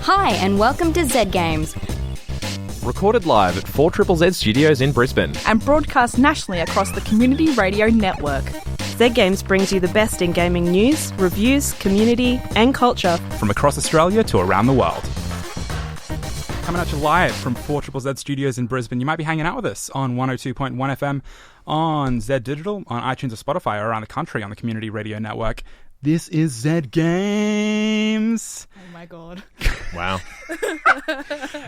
Hi, and welcome to Z Games. Recorded live at 4ZZZ Studios in Brisbane. And broadcast nationally across the Community Radio Network. Z Games brings you the best in gaming news, reviews, community, and culture. From across Australia to around the world. Coming at you live from 4ZZZ Studios in Brisbane. You might be hanging out with us on 102.1 FM, on Z Digital, on iTunes or Spotify, or around the country on the Community Radio Network. This is Z Games. Oh my god. Wow.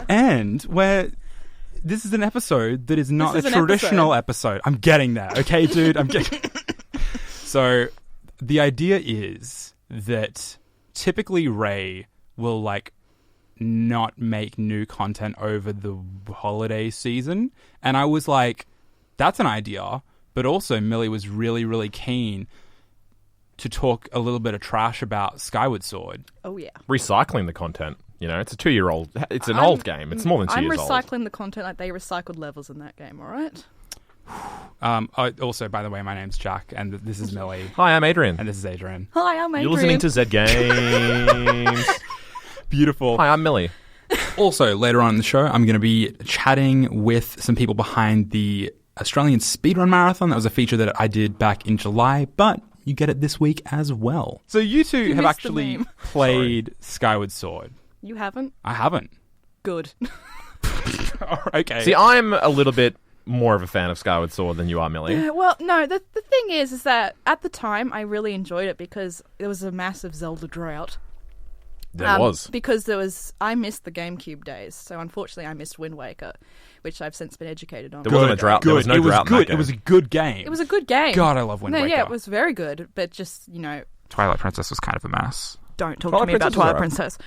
And this is an episode that is not a traditional episode. I'm getting there. Okay, dude? I'm getting... So, the idea is that typically Ray will, not make new content over the holiday season. And I was like, that's an idea. But also, Millie was really, really keen to talk a little bit of trash about Skyward Sword. Oh, yeah. Recycling the content. You know, it's a 2-year-old. It's an old game. It's more than 2 years old. I'm recycling the content like they recycled levels in that game, all right? Also, by the way, my name's Jack, and this is Millie. Hi, I'm Adrian. And this is Adrian. Hi, I'm Adrian. You're listening to Z Games. Beautiful. Hi, I'm Millie. Also, later on in the show, I'm going to be chatting with some people behind the Australian Speedrun Marathon. That was a feature that I did back in July, but you get it this week as well. So you two have actually played Skyward Sword. You haven't? I haven't. Good. Okay. See, I'm a little bit more of a fan of Skyward Sword than you are, Millie. Yeah, well, no, the thing is that at the time I really enjoyed it because there was a massive Zelda drought. There was. Because I missed the GameCube days, so unfortunately I missed Wind Waker, which I've since been educated on. There wasn't a drought. There was no drought in that game. It was a good game. It was a good game. God, I love Wind Waker. Yeah, it was very good, but just, Twilight Princess was kind of a mess. Don't talk to me about Twilight Princess.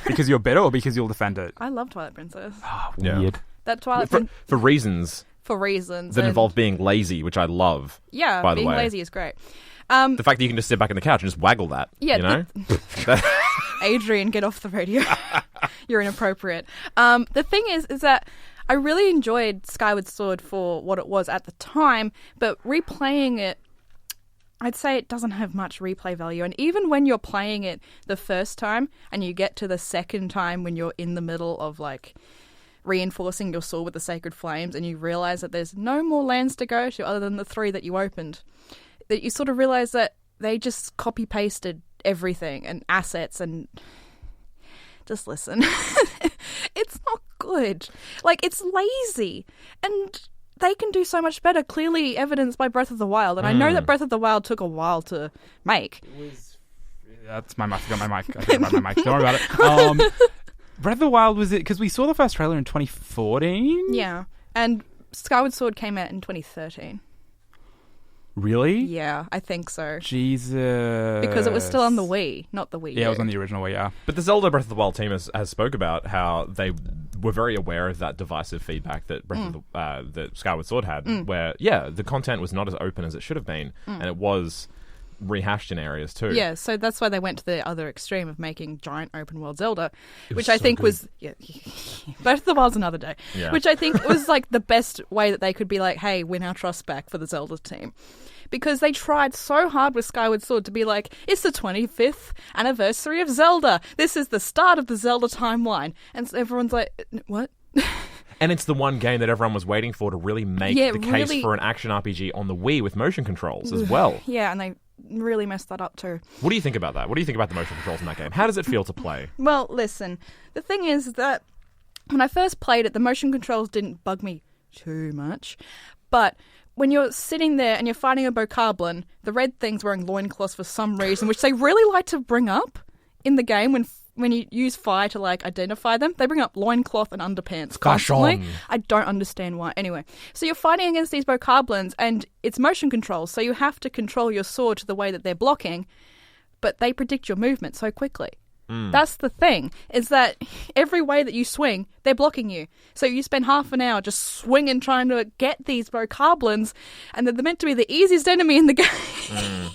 Because you're bitter or because you'll defend it? I love Twilight Princess. Oh, Yeah. weird. That Twilight For reasons that involve being lazy, which I love. Yeah, by the being way. lazy is great. The fact that you can just sit back on the couch and just waggle that. Yeah, you know? Adrian, get off the radio. You're inappropriate. The thing is that I really enjoyed Skyward Sword for what it was at the time, but replaying it, I'd say it doesn't have much replay value. And even when you're playing it the first time and you get to the second time when you're in the middle of reinforcing your sword with the sacred flames and you realize that there's no more lands to go to other than the 3 that you opened, that you sort of realize that they just copy-pasted everything and assets and just listen. It's not good. It's lazy. And they can do so much better, clearly evidenced by Breath of the Wild. And I know that Breath of the Wild took a while to make. That's my mic. I got my mic. I think about my mic. Don't worry about it. Breath of the Wild, was it? Because we saw the first trailer in 2014? Yeah. And Skyward Sword came out in 2013. Really? Yeah, I think so. Jesus. Because it was still on the Wii, not the Wii U. Yeah, it was on the original Wii, yeah. But the Zelda Breath of the Wild team has spoke about how they were very aware of that divisive feedback that that Skyward Sword had, where, the content was not as open as it should have been, and it was rehashed in areas too. Yeah, so that's why they went to the other extreme of making giant open world Zelda, which I think was Breath of the Wild's another day. Yeah. Which I think was the best way that they could be hey, win our trust back for the Zelda team. Because they tried so hard with Skyward Sword to be it's the 25th anniversary of Zelda. This is the start of the Zelda timeline. And so everyone's what? And it's the one game that everyone was waiting for to really make the case for an action RPG on the Wii with motion controls as well. Yeah, and they really messed that up too. What do you think about that? What do you think about the motion controls in that game? How does it feel to play? Well, listen, the thing is that when I first played it, the motion controls didn't bug me too much. But when you're sitting there and you're fighting a bokoblin, the red thing's wearing loincloths for some reason, which they really like to bring up in the game when you use fire to identify them. They bring up loincloth and underpants constantly. I don't understand why. Anyway, so you're fighting against these bokoblins and it's motion controls, so you have to control your sword to the way that they're blocking, but they predict your movement so quickly. That's the thing, is that every way that you swing, they're blocking you. So you spend half an hour just swinging trying to get these bokoblins, and they're meant to be the easiest enemy in the game. And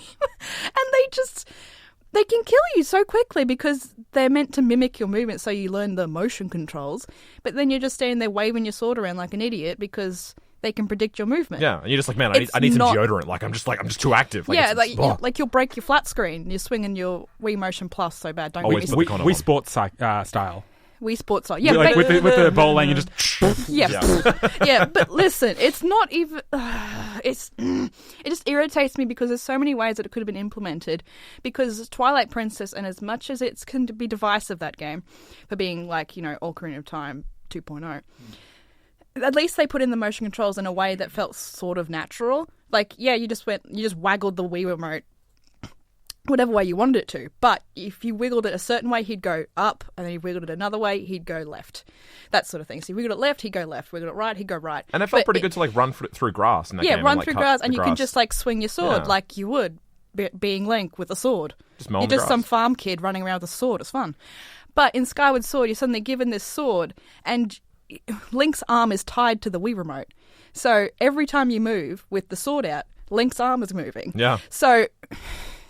they can kill you so quickly because they're meant to mimic your movement, so you learn the motion controls. But then you're just standing there waving your sword around like an idiot because they can predict your movement. Yeah, and you're just man, I need some deodorant. I'm just too active. You'll break your flat screen. You're swinging your Wii Motion Plus so bad. Don't get me Wii Sports style. Wii Sports on. Yeah, like with the bowling and just... Yeah, but listen, it's not even... it just irritates me because there's so many ways that it could have been implemented. Because Twilight Princess, and as much as it can be divisive, that game, for being like, Ocarina of Time 2.0, at least they put in the motion controls in a way that felt sort of natural. Like, yeah, you just waggled the Wii remote whatever way you wanted it to. But if you wiggled it a certain way, he'd go up, and then you wiggled it another way, he'd go left. That sort of thing. So you wiggled it left, he'd go left. Wiggled it right, he'd go right. And it felt pretty good to run through grass in that game. Yeah, run and, through grass, and you can just swing your sword like you would being Link with a sword. You're just some farm kid running around with a sword. It's fun. But in Skyward Sword, you're suddenly given this sword, and Link's arm is tied to the Wii remote. So every time you move with the sword out, Link's arm is moving. Yeah. So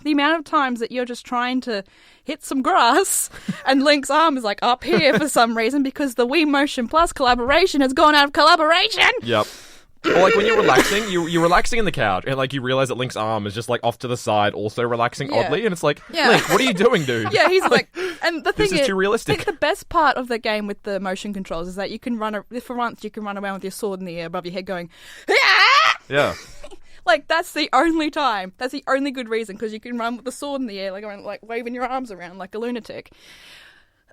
the amount of times that you're just trying to hit some grass and Link's arm is up here for some reason because the Wii Motion Plus collaboration has gone out of collaboration. Yep. Or when you're relaxing, you're relaxing in the couch, and you realize that Link's arm is just off to the side, also relaxing oddly, and it's Link, what are you doing, dude? Yeah, he's and the thing this is too realistic. I think the best part of the game with the motion controls is that you can for once you can run around with your sword in the air above your head going, yeah. That's the only time. That's the only good reason, because you can run with the sword in the air, waving your arms around like a lunatic.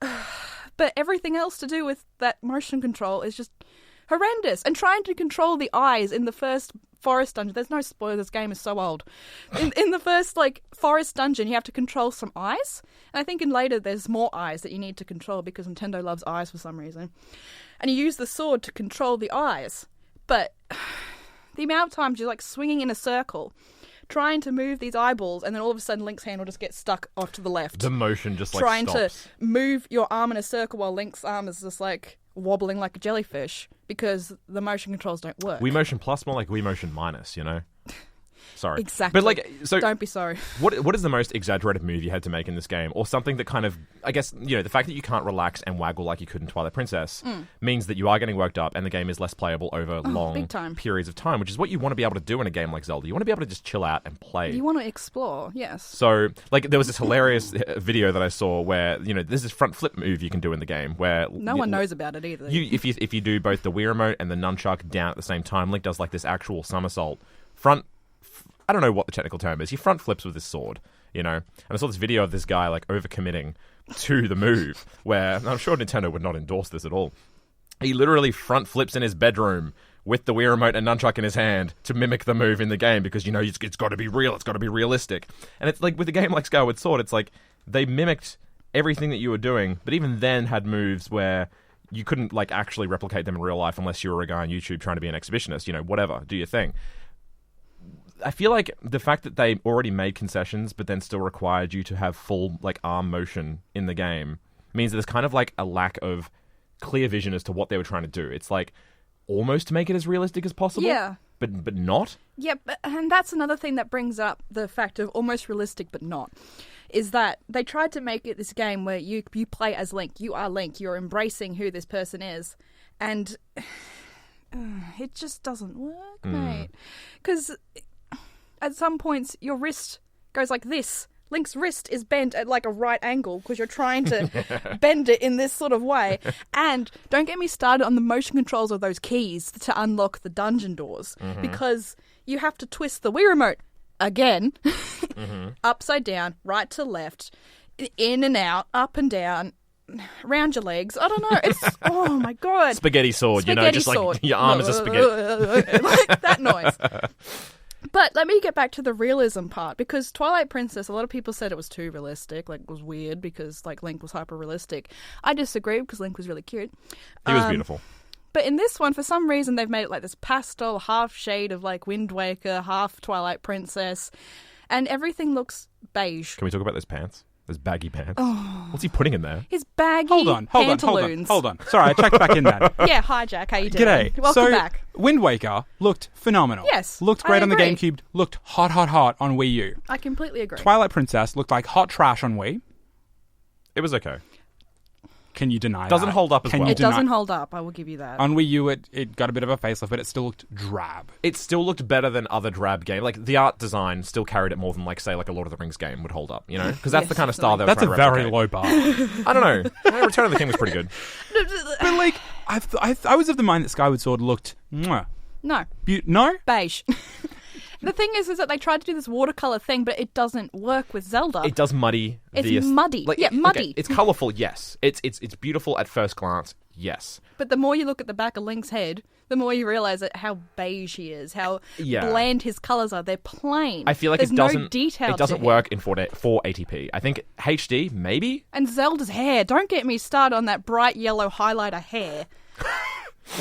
But everything else to do with that motion control is just horrendous. And trying to control the eyes in the first forest dungeon. There's no spoiler. This game is so old. In the first forest dungeon, you have to control some eyes. And I think in later there's more eyes that you need to control because Nintendo loves eyes for some reason. And you use the sword to control the eyes. But the amount of times you're swinging in a circle, trying to move these eyeballs, and then all of a sudden Link's hand will just get stuck off to the left. The motion just trying stops. To move your arm in a circle while Link's arm is just wobbling like a jellyfish because the motion controls don't work. Wii Motion Plus, more like Wii Motion Minus, Sorry. Exactly. But so don't be sorry. What is the most exaggerated move you had to make in this game, or something that kind of, I guess, the fact that you can't relax and waggle like you could in Twilight Princess means that you are getting worked up and the game is less playable over long periods of time, which is what you want to be able to do in a game like Zelda. You want to be able to just chill out and play. You want to explore, yes. So, there was this hilarious video that I saw where there's this front flip move you can do in the game where no one knows about it either. If you do both the Wii remote and the nunchuck down at the same time, Link does this actual somersault I don't know what the technical term is. He front flips with his sword, And I saw this video of this guy overcommitting to the move, where I'm sure Nintendo would not endorse this at all. He literally front flips in his bedroom with the Wii remote and nunchuck in his hand to mimic the move in the game because it's got to be real, it's got to be realistic. And it's with a game like Skyward Sword, it's they mimicked everything that you were doing, but even then had moves where you couldn't actually replicate them in real life unless you were a guy on YouTube trying to be an exhibitionist. Whatever, do your thing. I feel like the fact that they already made concessions but then still required you to have full arm motion in the game means that there's kind of a lack of clear vision as to what they were trying to do. It's almost to make it as realistic as possible. Yeah. But not. Yeah, and that's another thing that brings up the fact of almost realistic but not. Is that they tried to make it this game where you play as Link. You are Link. You're embracing who this person is. And it just doesn't work, mate. Because at some points, your wrist goes like this. Link's wrist is bent at a right angle because you're trying to bend it in this sort of way. And don't get me started on the motion controls of those keys to unlock the dungeon doors because you have to twist the Wii remote again, upside down, right to left, in and out, up and down, around your legs. I don't know. It's, oh my God. Spaghetti sword, just sword. Your arm is a spaghetti. That noise. But let me get back to the realism part, because Twilight Princess, a lot of people said it was too realistic, it was weird because Link was hyper-realistic. I disagree because Link was really cute. He was beautiful. But in this one, for some reason, they've made it this pastel, half shade of Wind Waker, half Twilight Princess, and everything looks beige. Can we talk about those pants? Those baggy pants. Oh. What's he putting in there? His baggy pantaloons. Hold on. Sorry, I checked back in that. Yeah, hi Jack, how you doing? G'day. Welcome back. Wind Waker looked phenomenal. Yes, looked great I on the agree. GameCube. Looked hot on Wii U. I completely agree. Twilight Princess looked like hot trash on Wii. It was okay. Can you deny Doesn't that? hold up as well. It doesn't hold up, I will give you that. On Wii U, it got a bit of a facelift, but it still looked drab. It still looked better than other drab games. Like, the art design still carried it more than, like, say, like a Lord of the Rings game would hold up, you know? Because that's the kind of style they were That's a trying to very replicate. low bar. I don't know. Return of the King was pretty good. But, like, I was of the mind that Skyward Sword looked... Mwah. No. No? Beige. The thing is that they tried to do this watercolor thing, but it doesn't work with Zelda. It does muddy. It's muddy. Like, yeah, muddy. Okay, it's colourful, yes. It's beautiful at first glance, yes. But the more you look at the back of Link's head, the more you realise that how beige he is, how Yeah. bland his colours are. They're plain. I feel like There's it doesn't. no detail. It doesn't to him. work in 480p. I think HD maybe. And Zelda's hair. Don't get me started on that bright yellow highlighter hair.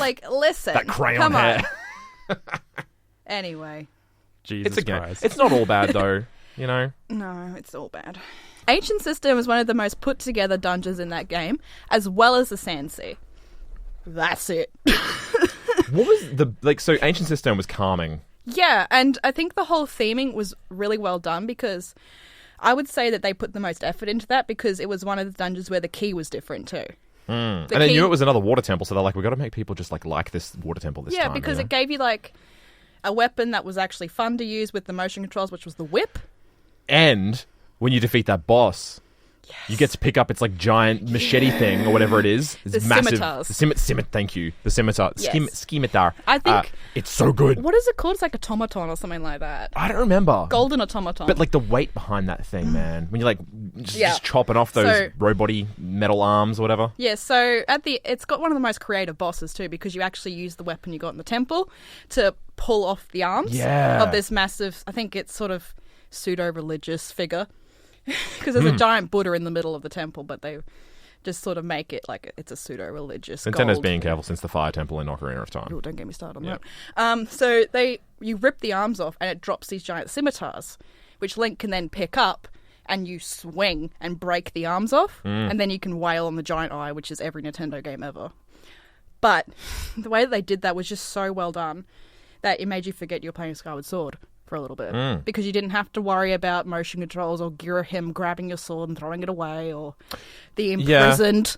Like, listen. That crayon come hair. On. Anyway. Jesus It's a game. Christ. It's not all bad though. You know. No, it's all bad. Ancient System is one of the most put together dungeons in that game, as well as the Sand Sea. That's it. What was so Ancient System was calming. Yeah, and I think the whole theming was really well done because I would say that they put the most effort into that because it was one of the dungeons where the key was different too. And they knew it was another water temple, so they're like, we've got to make people just like this water temple this time. Yeah, because it gave you like a weapon that was actually fun to use with the motion controls, which was the whip. And when you defeat that boss, you get to pick up its like giant machete thing or whatever it is. It's The massive. scimitars. Thank you. The scimitar. Yes. Scimitar. I think- it's so good. What is it called? It's like automaton or something like that. I don't remember. Golden automaton. But like the weight behind that thing, man. When you're like just, Yeah. just chopping off those So- roboty metal arms or whatever. Yeah, so it's got one of the most creative bosses too because you actually use the weapon you got in the temple to pull off the arms Yeah. of this massive, I think it's sort of pseudo-religious figure because there's a giant Buddha in the middle of the temple, but they just sort of make it like it's a pseudo-religious Nintendo's gold. being careful since the Fire Temple in Ocarina of Time. Ooh, don't get me started on Yeah. that. So you rip the arms off and it drops these giant scimitars, which Link can then pick up and you swing and break the arms off, and then you can wail on the giant eye, which is every Nintendo game ever. But the way that they did that was just so well done that it made you forget you were playing Skyward Sword for a little bit because you didn't have to worry about motion controls or Girahim grabbing your sword and throwing it away or the imprisoned.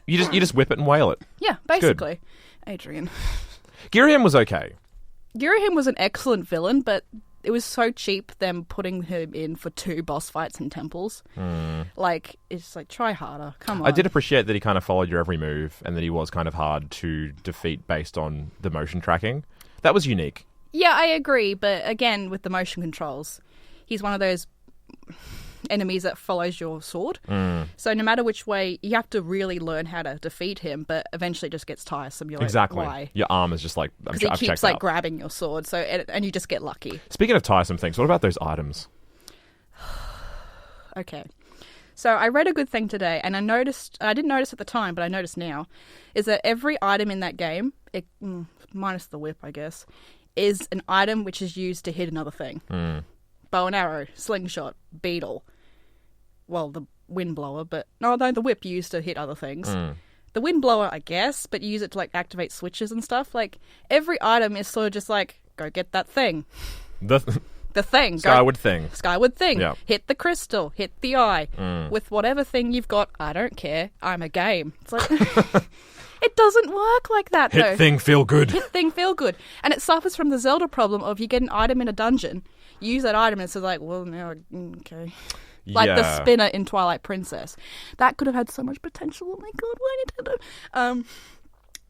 You just whip it and wail it. Yeah, basically. Adrian. Girahim was okay. Girahim was an excellent villain, but it was so cheap them putting him in for 2 boss fights in temples. Like, it's like, try harder. Come on. I did appreciate that he kind of followed your every move and that he was kind of hard to defeat based on the motion tracking. That was unique. Yeah, I agree, but again, with the motion controls, he's one of those enemies that follows your sword. So no matter which way, you have to really learn how to defeat him, but eventually it just gets tiresome. You're Exactly. like, why? Your arm is just like, Because I've he keeps checked like out. grabbing your sword, so and you just get lucky. Speaking of tiresome things, what about those items? Okay. So I read a good thing today, and I didn't notice at the time, but I noticed now, is that every item in that game, minus the whip, I guess, is an item which is used to hit another thing. Bow and arrow, slingshot, beetle. Well, the windblower, but no, the whip you use to hit other things. The windblower, I guess, but you use it to like activate switches and stuff. Like every item is sort of just like, go get that thing. The thing. Skyward thing. Skyward thing. Yeah. Hit the crystal. Hit the eye. With whatever thing you've got, I don't care. I'm a game. It's like, it doesn't work like that, though. Hit thing, feel good. Hit thing, feel good. And it suffers from the Zelda problem of you get an item in a dungeon, you use that item, and it's like, well, now, okay. Like the Yeah. spinner in Twilight Princess. That could have had so much potential. Oh my god, why Nintendo?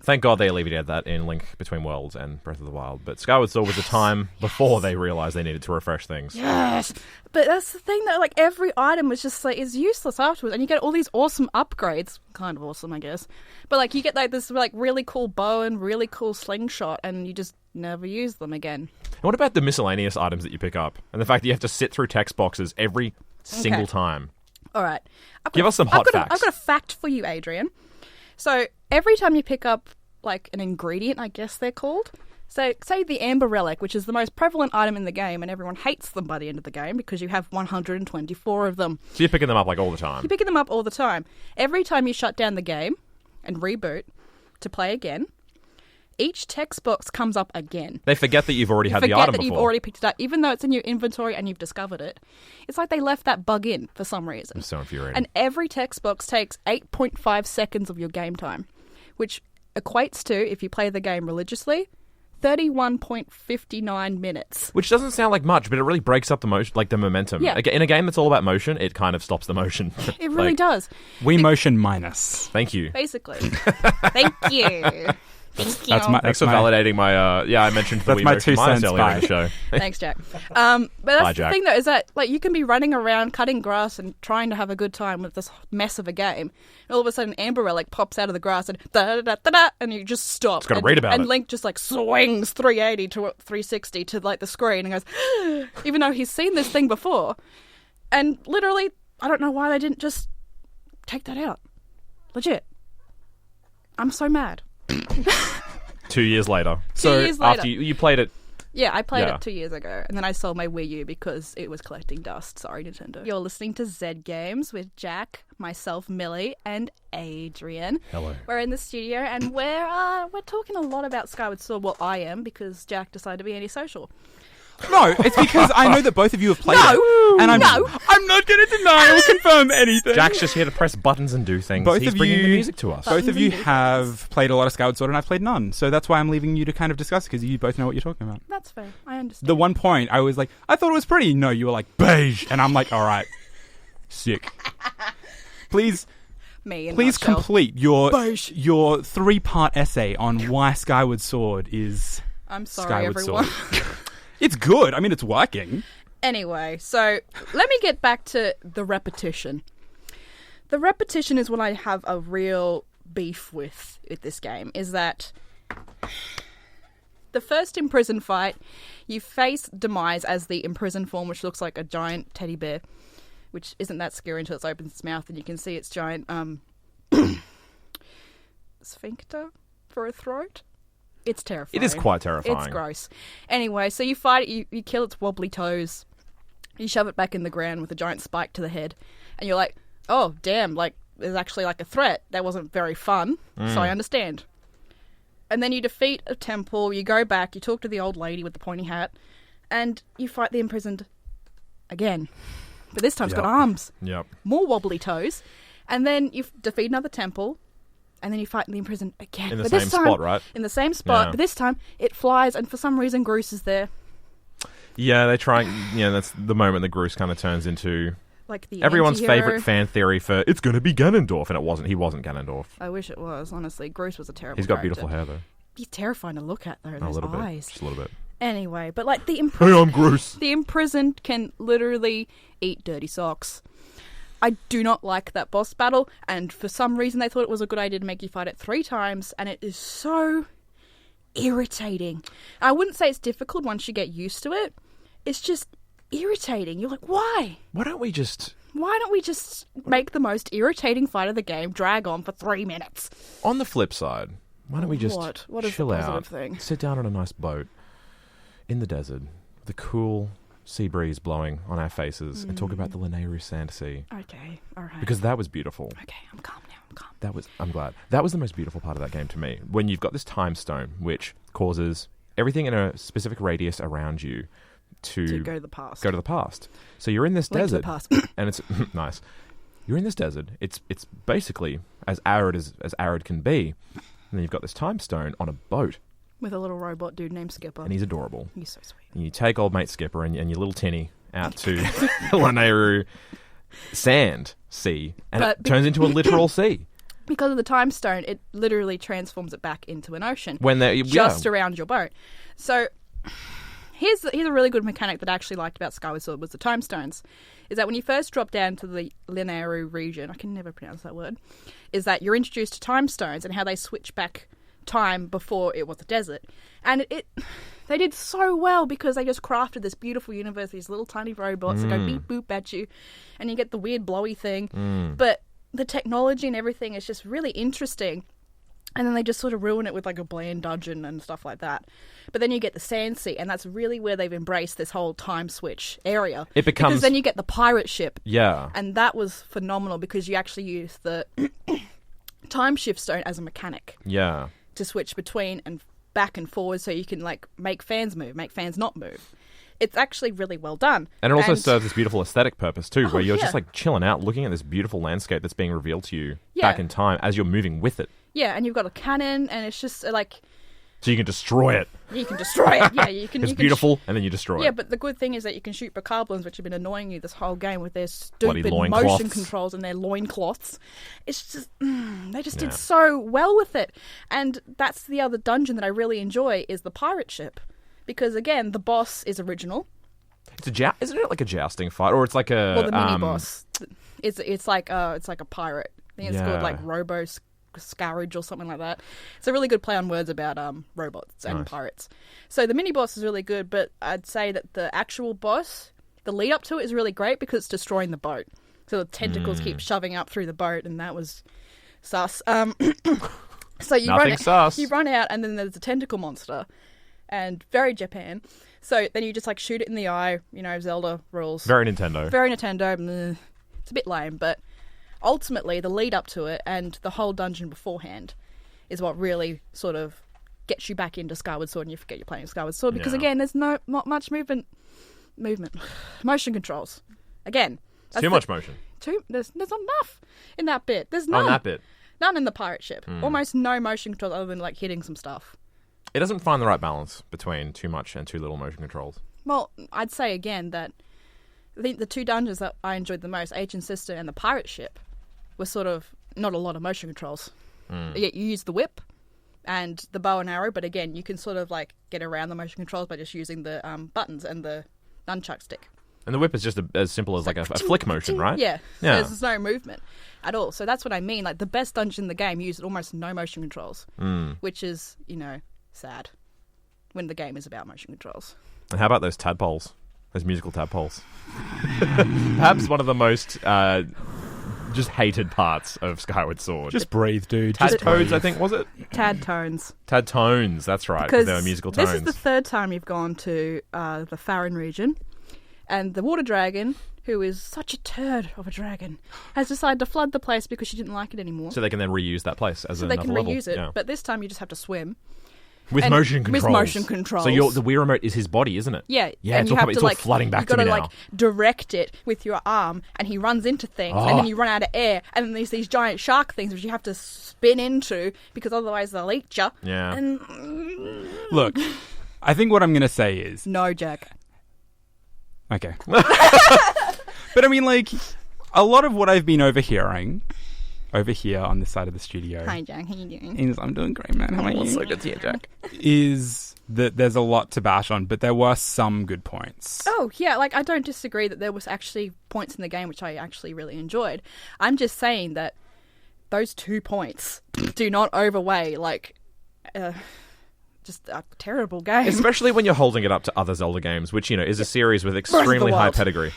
Thank God they alleviated that in Link Between Worlds and Breath of the Wild. But Skyward Sword was a time before they realised they needed to refresh things. Yes, but that's the thing though. Like every item was just like is useless afterwards, and you get all these awesome upgrades. Kind of awesome, I guess. But like you get like this like really cool bow and really cool slingshot, and you just never use them again. And what about the miscellaneous items that you pick up and the fact that you have to sit through text boxes every single time? All right, Give us some hot facts. I've got a fact for you, Adrian. So every time you pick up like an ingredient, I guess they're called. So say the Amber Relic, which is the most prevalent item in the game, and everyone hates them by the end of the game because you have 124 of them. So you're picking them up like all the time. You're picking them up all the time. Every time you shut down the game and reboot to play again, each text box comes up again. They forget that you've already had the item Forget that before. you've already picked it up, even though it's in your inventory and you've discovered it. It's like they left that bug in for some reason. It's so infuriating. And every text box takes 8.5 seconds of your game time, which equates to, if you play the game religiously, 31.59 minutes. Which doesn't sound like much, but it really breaks up the motion, like the momentum. Yeah. In a game that's all about motion, it kind of stops the motion. It really does. We motion minus. Thank you. Basically. Thank you. Thank you. Thanks for validating my. I mentioned the That's my motion 2 minus cents, earlier in the bye. show. Thanks, Jack. But that's Bye, the Jack. thing, though, is that like you can be running around cutting grass and trying to have a good time with this mess of a game. And all of a sudden, Amber Relic pops out of the grass and da-da-da-da-da, and you just stop. Just gotta read about and it. Link just like swings 380 to 360 to like the screen and goes, even though he's seen this thing before. And literally, I don't know why they didn't just take that out. Legit. I'm so mad. 2 years later. 2 years later. After you played it. Yeah, I played Yeah. it 2 years ago, and then I sold my Wii U because it was collecting dust. Sorry, Nintendo. You're listening to Zed Games with Jack, myself, Millie, and Adrian. Hello. We're in the studio, and we're talking a lot about Skyward Sword. Well, I am, because Jack decided to be antisocial. No, it's because I know that both of you have played it. And I'm not going to deny or confirm anything. Jack's just here to press buttons and do things. Both He's of bringing you- the music to us. Both of you Buttons and have played a lot of Skyward Sword, and I've played none. So that's why I'm leaving you to kind of discuss, because you both know what you're talking about. That's fair. I understand. The one point, I was like, I thought it was pretty. No, you were like, beige. And I'm like, all right, sick. Please Me in Please nutshell. complete your Beige. 3-part essay on why Skyward Sword is I'm sorry, Skyward everyone. Sword. It's good. I mean, it's working. Anyway, so let me get back to the repetition. The repetition is what I have a real beef with this game, is that the first imprisoned fight, you face Demise as the imprisoned form, which looks like a giant teddy bear, which isn't that scary until it opens its mouth and you can see its giant sphincter for a throat. It's terrifying. It is quite terrifying. It's gross. Anyway, so you fight it, you kill its wobbly toes, you shove it back in the ground with a giant spike to the head, and you're like, oh, damn, like, there's actually like a threat. That wasn't very fun, so I understand. And then you defeat a temple, you go back, you talk to the old lady with the pointy hat, and you fight the imprisoned again. But this time it's got arms, Yep. more wobbly toes, and then you defeat another temple, and then you fight the imprisoned again. In the But same this time, spot, right? In the same spot, Yeah. but this time it flies, and for some reason Groose is there. Yeah, they try. Yeah, that's the moment that Groose kind of turns into Like the everyone's anti-hero. favorite fan theory for it's going to be Ganondorf, and it wasn't. He wasn't Ganondorf. I wish it was, honestly. Groose was a terrible He's got character. beautiful hair though. He's terrifying to look at, though, A those little eyes. bit, just a little bit. Anyway, but like the Hey, imprisoned, I'm Groose. the imprisoned can literally eat dirty socks. I do not like that boss battle, and for some reason they thought it was a good idea to make you fight it 3 times, and it is so irritating. I wouldn't say it's difficult once you get used to it. It's just irritating. You're like, why? Why don't we just? Why don't we just make the most irritating fight of the game drag on for 3 minutes? On the flip side, why don't we just What? What is the chill positive out, thing? sit down on a nice boat in the desert, the cool sea breeze blowing on our faces, and talk about the Lanayru Sand Sea, Okay, alright. because that was beautiful. Okay, I'm calm now, I'm calm. I'm glad. That was the most beautiful part of that game to me. When you've got this time stone, which causes everything in a specific radius around you To go to the past. go to the past. So you're in this Link to the desert, past. and it's nice. You're in this desert. It's basically as arid can be. And then you've got this time stone on a boat, With a little robot dude named Skipper. and he's adorable. He's so sweet. And you take old mate Skipper and your little tinny out to the Lanayru Sand Sea, and But it turns into a literal sea. Because of the time stone, it literally transforms it back into an ocean. When they're Just around your boat. So here's a really good mechanic that I actually liked about Skyward Sword was the time stones. Is that when you first drop down to the Lanayru region, I can never pronounce that word, is that you're introduced to time stones and how they switch back time before it was a desert. And they did so well because they just crafted this beautiful universe, these little tiny robots that go beep boop at you, and you get the weird blowy thing. But the technology and everything is just really interesting. And then they just sort of ruin it with like a bland dungeon and stuff like that. But then you get the Sand Sea, and that's really where they've embraced this whole time switch area. It becomes- Because then you get the pirate ship. Yeah. And that was phenomenal because you actually use the time shift stone as a mechanic Yeah. to switch between and back and forward so you can like make fans move, make fans not move. It's actually really well done. And it also serves this beautiful aesthetic purpose too, where you're yeah. just like chilling out, looking at this beautiful landscape that's being revealed to you back in time as you're moving with it. Yeah, and you've got a cannon, and it's just like... So you can destroy it. You can destroy it, yeah. You can. It's beautiful, and then you destroy it. Yeah, but the good thing is that you can shoot bokoblins, which have been annoying you this whole game with their stupid motion loincloths. controls and their loincloths. It's just... they just did so well with it. And that's the other dungeon that I really enjoy, is the pirate ship. Because, again, the boss is original. Isn't it like a jousting fight, or it's like a Well, the mini boss, it's like a pirate. I think it's called like Robo Scourge or something like that. It's a really good play on words about robots and pirates. So the mini boss is really good, but I'd say that the actual boss, the lead up to it, is really great because it's destroying the boat. So the tentacles keep shoving up through the boat, and that was sus. So you run out, and then there's a tentacle monster, and very Japan. So then you just like shoot it in the eye, Zelda rules. Very Nintendo. Meh. It's a bit lame, but ultimately the lead up to it and the whole dungeon beforehand is what really sort of gets you back into Skyward Sword, and you forget you're playing Skyward Sword because again, there's not much movement, motion controls. Again, too much motion. There's not enough in that bit. There's none. Oh, in that bit. None in the pirate ship. Almost no motion controls other than like hitting some stuff. It doesn't find the right balance between too much and too little motion controls. Well, I'd say again that I think the two dungeons that I enjoyed the most, Agent Sister and the pirate ship, were sort of not a lot of motion controls. Yet you use the whip and the bow and arrow, but again, you can sort of like get around the motion controls by just using the buttons and the nunchuck stick. And the whip is just as simple as like a flick motion, right? Yeah. There's no movement at all. So that's what I mean. Like the best dungeon in the game used almost no motion controls, which is, sad when the game is about motion controls. And how about those tadpoles? Those musical tadpoles. Perhaps one of the most just hated parts of Skyward Sword. Just breathe, dude. Tad toads, I think, was it? Tad tones. Tad tones, that's right. Because they were musical tones. This is the third time you've gone to the Farron region, and the water dragon, who is such a turd of a dragon, has decided to flood the place because she didn't like it anymore. So they can then reuse that place as another level. So they can reuse it, but this time you just have to swim. With motion controls. With motion controls. So the Wii remote is his body, isn't it? Yeah. Yeah, and it's all flooding back to me now. You've got to direct it with your arm, and he runs into things, and then you run out of air, and then there's these giant shark things which you have to spin into because otherwise they'll eat you. Yeah. And... Look, I think what I'm going to say is... No, Jack. Okay. But I mean, like, a lot of what I've been overhearing... over here on this side of the studio. Hi, Jack. How you doing? I'm doing great, man. How are you? So good to hear, Jack. Is that there's a lot to bash on, but there were some good points. Oh, yeah. Like, I don't disagree that there was actually points in the game which I actually really enjoyed. I'm just saying that those 2 points do not overweigh, like, just a terrible game. Especially when you're holding it up to other Zelda games, which, is a series with extremely high pedigree.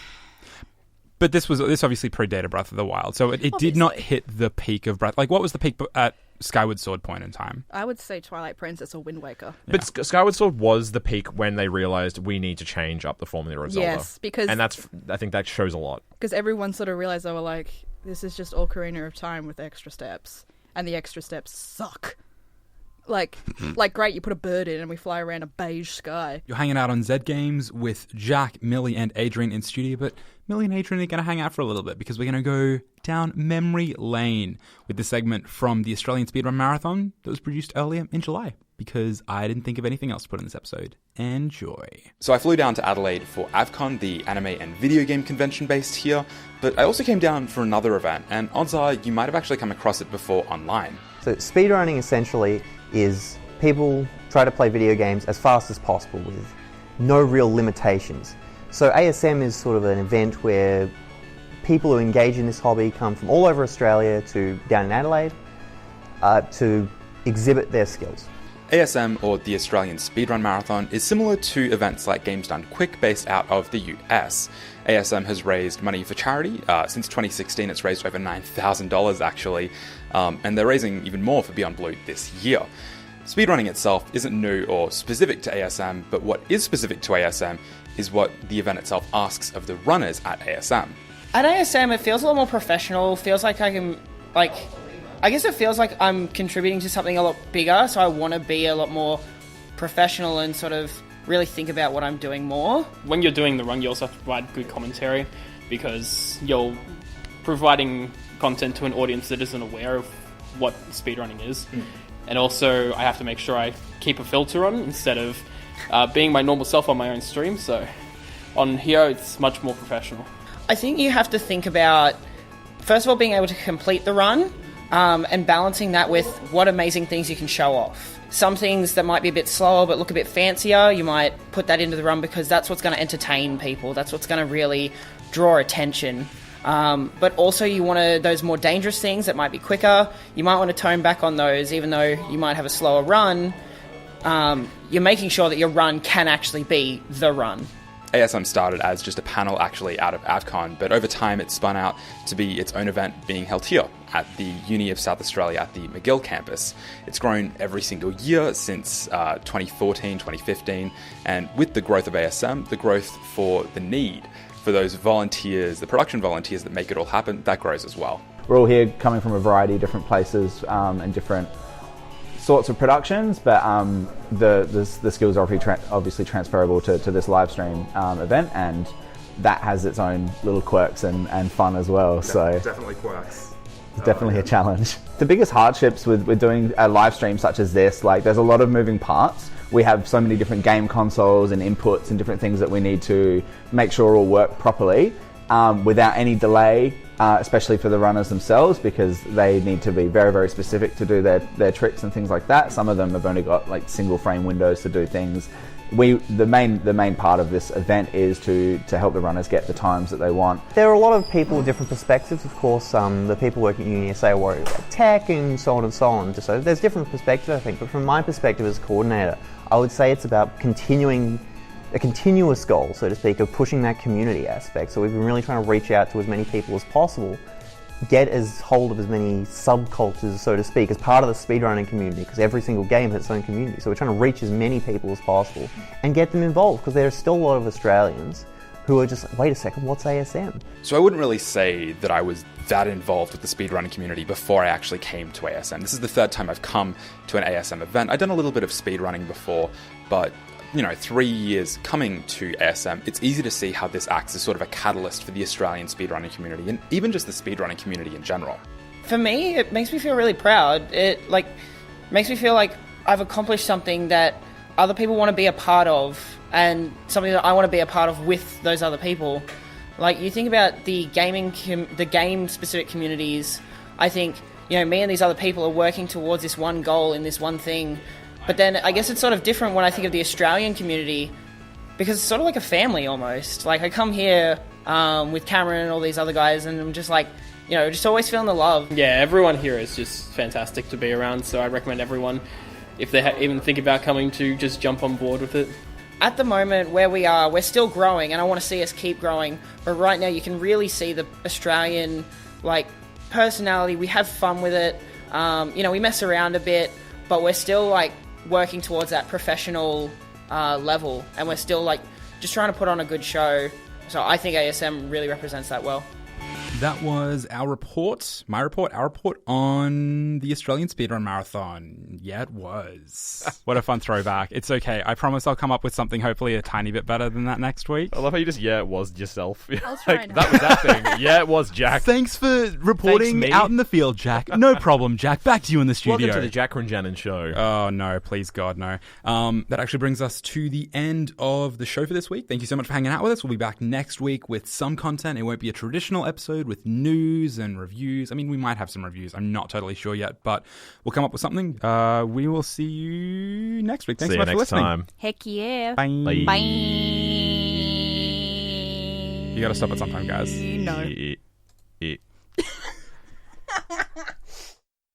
But this obviously predated Breath of the Wild, so it did not hit the peak of Breath. Like, what was the peak at Skyward Sword point in time? I would say Twilight Princess or Wind Waker. But Skyward Sword was the peak when they realised we need to change up the formula of Zelda. Yes, because... And I think that shows a lot. Because everyone sort of realised they were like, this is just Ocarina of Time with extra steps. And the extra steps suck. Like, great, you put a bird in and we fly around a beige sky. You're hanging out on Zed Games with Jack, Millie, and Adrian in studio, but Millie and Adrian are going to hang out for a little bit because we're going to go down memory lane with the segment from the Australian Speedrun Marathon that was produced earlier in July because I didn't think of anything else to put in this episode. Enjoy. So I flew down to Adelaide for AVCon, the anime and video game convention based here, but I also came down for another event, and odds are you might have actually come across it before online. So speedrunning essentially is people try to play video games as fast as possible with no real limitations. So ASM is sort of an event where people who engage in this hobby come from all over Australia to down in Adelaide to exhibit their skills. ASM, or the Australian Speedrun Marathon, is similar to events like Games Done Quick based out of the US. ASM has raised money for charity. Since 2016, it's raised over $9,000 actually, and they're raising even more for Beyond Blue this year. Speedrunning itself isn't new or specific to ASM, but what is specific to ASM is what the event itself asks of the runners at ASM. At ASM, it feels a lot more professional, feels like I can, I guess it feels like I'm contributing to something a lot bigger, so I want to be a lot more professional and sort of really think about what I'm doing more. When you're doing the run, you also have to provide good commentary because you're providing content to an audience that isn't aware of what speedrunning is. And also, I have to make sure I keep a filter on instead of being my normal self on my own stream. So on here, it's much more professional. I think you have to think about, first of all, being able to complete the run and balancing that with what amazing things you can show off. Some things that might be a bit slower but look a bit fancier, you might put that into the run because that's what's going to entertain people. That's what's going to really draw attention. But also you want those more dangerous things that might be quicker. You might want to tone back on those even though you might have a slower run. You're making sure that your run can actually be the run. ASM started as just a panel actually out of AvCon, but over time it spun out to be its own event being held here at the Uni of South Australia at the McGill campus. It's grown every single year since 2014, 2015, and with the growth of ASM, the growth for the need for those volunteers, the production volunteers that make it all happen, that grows as well. We're all here coming from a variety of different places and different sorts of productions, but the skills are obviously transferable to this live stream event, and that has its own little quirks and fun as well. So definitely quirks. It's definitely a challenge. The biggest hardships with doing a live stream such as this, like there's a lot of moving parts. We have so many different game consoles and inputs and different things that we need to make sure all work properly without any delay, especially for the runners themselves, because they need to be very, very specific to do their tricks and things like that. Some of them have only got like single frame windows to do things. The main part of this event is to help the runners get the times that they want. There are a lot of people with different perspectives. Of course, the people working at uni say worry about tech and so on and so on. So there's different perspectives, I think. But from my perspective as a coordinator, I would say it's about continuing a continuous goal, so to speak, of pushing that community aspect. So we've been really trying to reach out to as many people as possible, get hold of as many subcultures, so to speak, as part of the speedrunning community, because every single game has its own community. So we're trying to reach as many people as possible and get them involved, because there are still a lot of Australians who are just like, wait a second, what's ASM? So I wouldn't really say that I was that involved with the speedrunning community before I actually came to ASM. This is the third time I've come to an ASM event. I'd done a little bit of speedrunning before, but 3 years coming to ASM, it's easy to see how this acts as sort of a catalyst for the Australian speedrunning community and even just the speedrunning community in general. For me, it makes me feel really proud. It makes me feel like I've accomplished something that other people want to be a part of, and something that I want to be a part of with those other people. Like, you think about the game-specific communities, I think, me and these other people are working towards this one goal in this one thing. But then I guess it's sort of different when I think of the Australian community, because it's sort of like a family almost. Like, I come here with Cameron and all these other guys, and I'm just like, just always feeling the love. Yeah, everyone here is just fantastic to be around, so I recommend everyone, if they even think about coming, to just jump on board with it. At the moment where we are, we're still growing, and I want to see us keep growing. But right now you can really see the Australian, personality. We have fun with it. We mess around a bit, but we're still, working towards that professional level, and we're still, just trying to put on a good show. So I think ASM really represents that well. That was our report on the Australian Speedrun Marathon. Yeah, it was. What a fun throwback. It's okay. I promise I'll come up with something hopefully a tiny bit better than that next week. I love how you just, it was yourself. I'll try that was that thing. Yeah, it was Jack. Thanks for reporting out in the field, Jack. No problem, Jack. Back to you in the studio. Welcome to the Jack Crinji show. Oh, no, please, God, no. That actually brings us to the end of the show for this week. Thank you so much for hanging out with us. We'll be back next week with some content. It won't be a traditional episode with news and reviews. I mean, we might have some reviews. I'm not totally sure yet, but we'll come up with something. We will see you next week. Thanks so much for listening. Time. Heck yeah. Bye. Bye. You gotta stop at some time, guys. No.